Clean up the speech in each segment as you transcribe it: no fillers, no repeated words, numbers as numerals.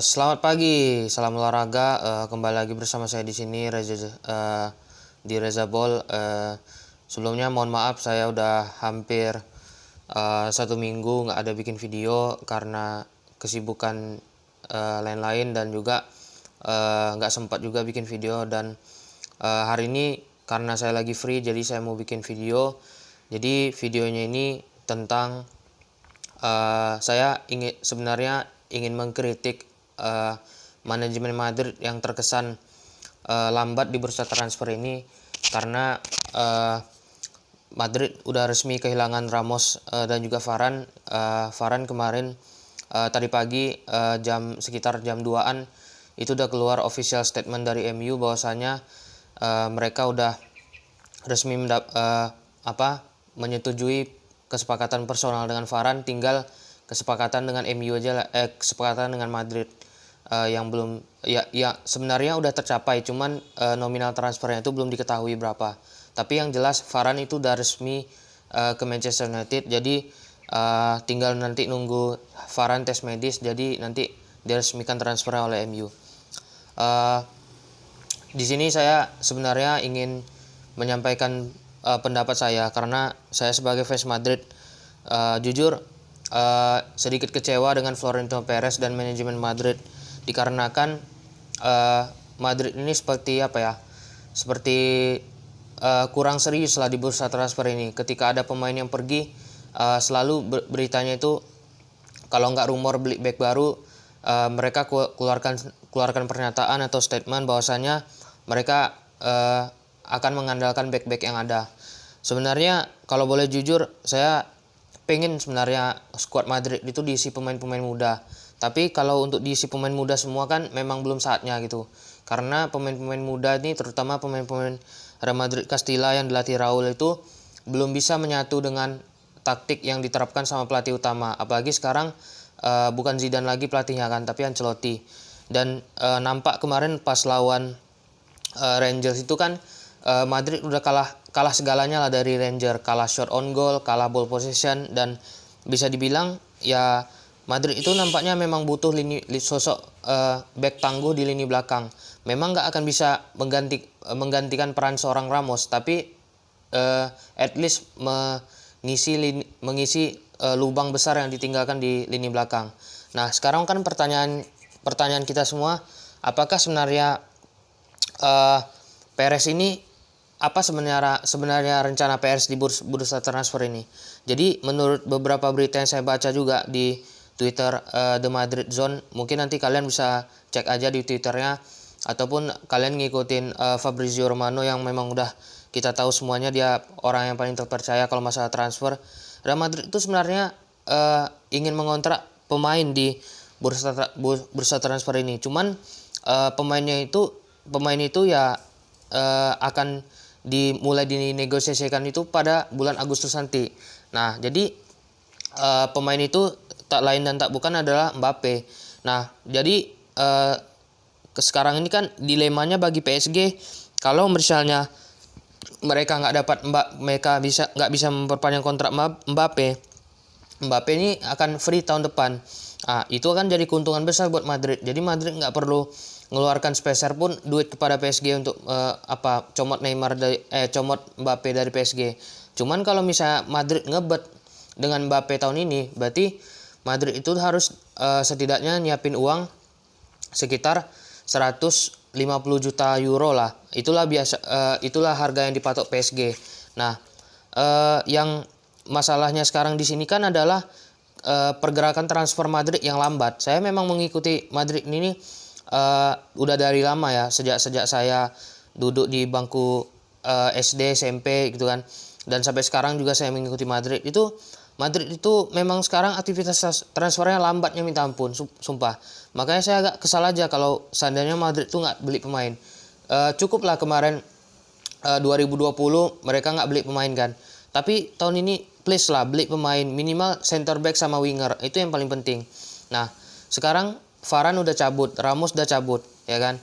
Selamat pagi, salam olahraga. Kembali lagi bersama saya di sini, di Reza Ball. Sebelumnya mohon maaf, saya udah hampir 1 minggu nggak ada bikin video karena kesibukan lain-lain, dan juga nggak sempat juga bikin video. Dan hari ini karena saya lagi free, jadi saya mau bikin video. Jadi videonya ini tentang saya sebenarnya ingin mengkritik manajemen Madrid yang terkesan lambat di bursa transfer ini, karena Madrid udah resmi kehilangan Ramos dan juga Varane. Varane kemarin tadi pagi sekitar jam 2-an itu udah keluar official statement dari MU bahwasanya mereka udah resmi menyetujui kesepakatan personal dengan Varane, tinggal kesepakatan dengan MU aja lah, kesepakatan dengan Madrid yang belum ya sebenarnya udah tercapai, cuman nominal transfernya itu belum diketahui berapa. Tapi yang jelas Varane itu udah resmi ke Manchester United, jadi tinggal nanti nunggu Varane tes medis, jadi nanti diresmikan transfernya oleh MU. Di sini saya sebenarnya ingin menyampaikan pendapat saya, karena saya sebagai fans Madrid jujur sedikit kecewa dengan Florentino Perez dan manajemen Madrid, dikarenakan Madrid ini seperti kurang serius lah di bursa transfer ini. Ketika ada pemain yang pergi, selalu beritanya itu kalau nggak rumor beli back baru, mereka keluarkan pernyataan atau statement bahwasanya mereka akan mengandalkan back-back yang ada. Sebenarnya kalau boleh jujur, saya pengen sebenarnya skuad Madrid itu diisi pemain-pemain muda. Tapi kalau untuk diisi pemain muda semua kan memang belum saatnya gitu. Karena pemain-pemain muda ini, terutama pemain-pemain Real Madrid Castilla yang dilatih Raul, itu belum bisa menyatu dengan taktik yang diterapkan sama pelatih utama. Apalagi sekarang bukan Zidane lagi pelatihnya kan, tapi Ancelotti. Dan nampak kemarin pas lawan Rangers itu kan Madrid udah kalah segalanya lah dari Rangers, kalah shot on goal, kalah ball possession, dan bisa dibilang ya Madrid itu nampaknya memang butuh sosok back tangguh di lini belakang. Memang nggak akan bisa menggantikan peran seorang Ramos, tapi at least mengisi lubang besar yang ditinggalkan di lini belakang. Nah, sekarang kan pertanyaan kita semua, apakah sebenarnya Perez ini apa sebenarnya rencana Perez di bursa transfer ini? Jadi menurut beberapa berita yang saya baca juga di Twitter The Madrid Zone, mungkin nanti kalian bisa cek aja di Twitternya, ataupun kalian ngikutin Fabrizio Romano yang memang udah kita tahu semuanya dia orang yang paling terpercaya kalau masalah transfer. Real Madrid itu sebenarnya ingin mengontrak pemain di bursa transfer ini. Cuman pemain itu ya akan dimulai dinegosiasikan itu pada bulan Agustus nanti. Nah, jadi pemain itu tak lain dan tak bukan adalah Mbappe. Nah, jadi sekarang ini kan dilemanya bagi PSG, kalau misalnya mereka nggak bisa memperpanjang kontrak Mbappe ini akan free tahun depan. Itu akan jadi keuntungan besar buat Madrid. Jadi Madrid nggak perlu mengeluarkan sepeser pun duit kepada PSG untuk comot Mbappe dari PSG. Cuman kalau misalnya Madrid ngebet dengan Mbappe tahun ini, berarti Madrid itu harus setidaknya nyiapin uang sekitar 150 juta euro lah. Itulah harga yang dipatok PSG. Nah, yang masalahnya sekarang di sini kan adalah pergerakan transfer Madrid yang lambat. Saya memang mengikuti Madrid ini udah dari lama ya, sejak saya duduk di bangku SD, SMP gitu kan. Dan sampai sekarang juga saya mengikuti Madrid itu memang sekarang aktivitas transfernya lambatnya minta ampun, sumpah. Makanya saya agak kesal aja kalau seandainya Madrid tuh nggak beli pemain. Cukup lah kemarin 2020 mereka nggak beli pemain kan. Tapi tahun ini please lah beli pemain, minimal center back sama winger, itu yang paling penting. Nah, sekarang Varane udah cabut, Ramos udah cabut, ya kan.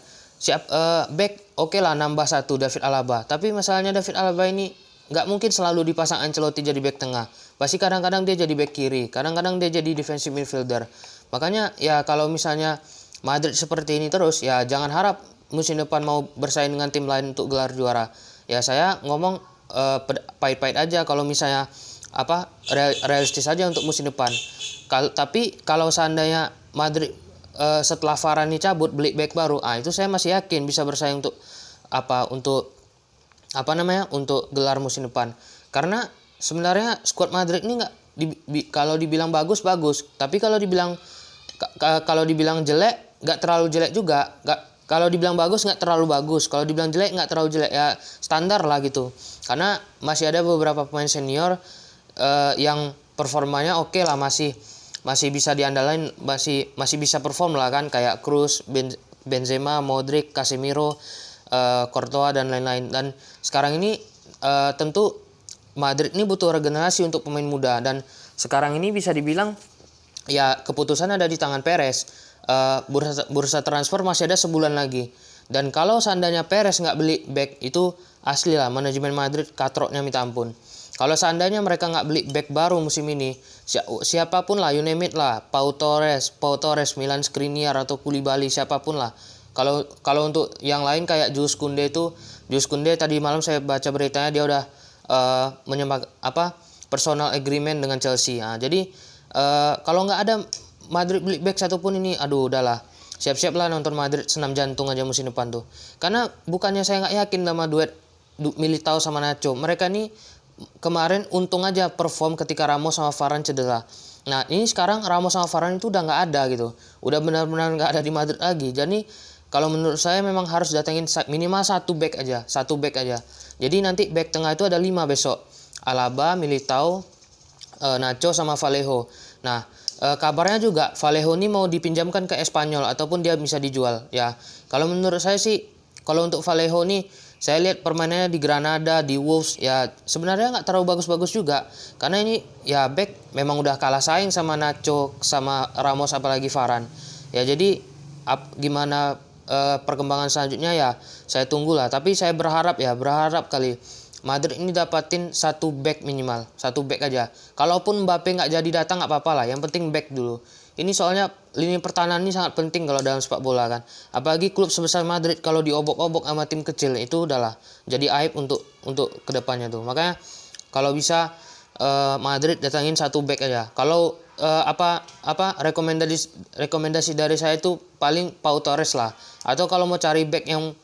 Back oke lah nambah satu, David Alaba. Tapi masalahnya David Alaba ini nggak mungkin selalu dipasang Ancelotti jadi back tengah. Pasti kadang-kadang dia jadi back kiri, kadang-kadang dia jadi defensive midfielder. Makanya ya kalau misalnya Madrid seperti ini terus, ya jangan harap musim depan mau bersaing dengan tim lain untuk gelar juara. Ya saya ngomong pahit-pahit aja kalau misalnya realistis aja untuk musim depan. Tapi kalau seandainya Madrid setelah Varane cabut beli back baru, itu saya masih yakin bisa bersaing untuk untuk gelar musim depan. Karena sebenarnya skuad Madrid ini nggak kalau dibilang bagus, tapi kalau dibilang jelek nggak terlalu jelek juga. Kalau dibilang bagus nggak terlalu bagus, kalau dibilang jelek nggak terlalu jelek, ya standar lah gitu. Karena masih ada beberapa pemain senior yang performanya oke lah, masih bisa diandalkan, masih bisa perform lah kan, kayak Kroos, Benzema, Modric, Casemiro, Courtois dan lain-lain. Dan sekarang ini tentu Madrid ini butuh regenerasi untuk pemain muda, dan sekarang ini bisa dibilang ya keputusan ada di tangan Perez. Bursa transfer masih ada sebulan lagi, dan kalau seandainya Perez nggak beli back, itu asli lah manajemen Madrid katroknya minta ampun. Kalau seandainya mereka nggak beli back baru musim ini, siapapun lah, you name it lah, Pau Torres, Milan Skriniar atau Koulibaly, siapapun lah. Kalau untuk yang lain kayak Jules Koundé tadi malam saya baca beritanya dia udah personal agreement dengan Chelsea. Jadi kalau nggak ada Madrid beli back satupun ini, udahlah, siap-siap lah nonton Madrid senam jantung aja musim depan tuh. Karena bukannya saya nggak yakin sama duet Militao sama Nacho, mereka nih kemarin untung aja perform ketika Ramos sama Varane cedera. Nah ini sekarang Ramos sama Varane itu udah nggak ada gitu, udah benar-benar nggak ada di Madrid lagi. Jadi kalau menurut saya memang harus datengin minimal satu back aja. Jadi nanti back tengah itu ada 5 besok, Alaba, Militao, Nacho sama Vallejo. Nah kabarnya juga Vallejo ini mau dipinjamkan ke Espanyol ataupun dia bisa dijual ya. Kalau menurut saya sih, kalau untuk Vallejo nih, saya lihat permainannya di Granada, di Wolves, ya sebenarnya nggak terlalu bagus-bagus juga. Karena ini ya back memang udah kalah saing sama Nacho, sama Ramos, apalagi Varane. Ya jadi gimana perkembangan selanjutnya ya saya tunggulah. Tapi saya berharap kali Madrid ini dapatin satu back minimal, satu back aja. Kalaupun Mbappe nggak jadi datang nggak apa-apa lah, yang penting back dulu. Ini soalnya lini pertahanan ini sangat penting kalau dalam sepak bola kan. Apalagi klub sebesar Madrid kalau diobok-obok sama tim kecil, itu udahlah jadi aib untuk kedepannya tuh. Makanya kalau bisa Madrid datangin satu back aja. Kalau rekomendasi dari saya itu paling Pau Torres lah. Atau kalau mau cari back yang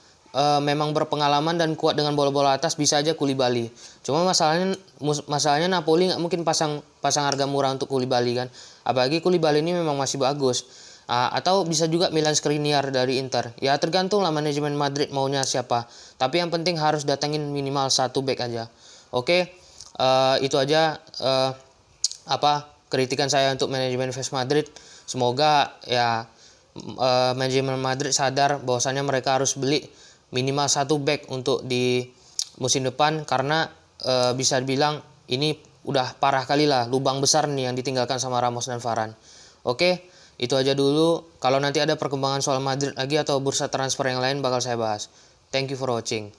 memang berpengalaman dan kuat dengan bola-bola atas, bisa aja Koulibaly. Cuma masalahnya Napoli nggak mungkin pasang harga murah untuk Koulibaly kan. Apalagi Koulibaly ini memang masih bagus. Atau bisa juga Milan Skriniar dari Inter. Ya tergantung lah manajemen Madrid maunya siapa. Tapi yang penting harus datangin minimal satu back aja. Oke, itu aja kritikan saya untuk manajemen Fes Madrid. Semoga ya manajemen Madrid sadar bahwasannya mereka harus beli minimal satu back untuk di musim depan, karena bisa dibilang ini udah parah kali lah, lubang besar nih yang ditinggalkan sama Ramos dan Varane. Oke, itu aja dulu. Kalau nanti ada perkembangan soal Madrid lagi atau bursa transfer yang lain bakal saya bahas. Thank you for watching.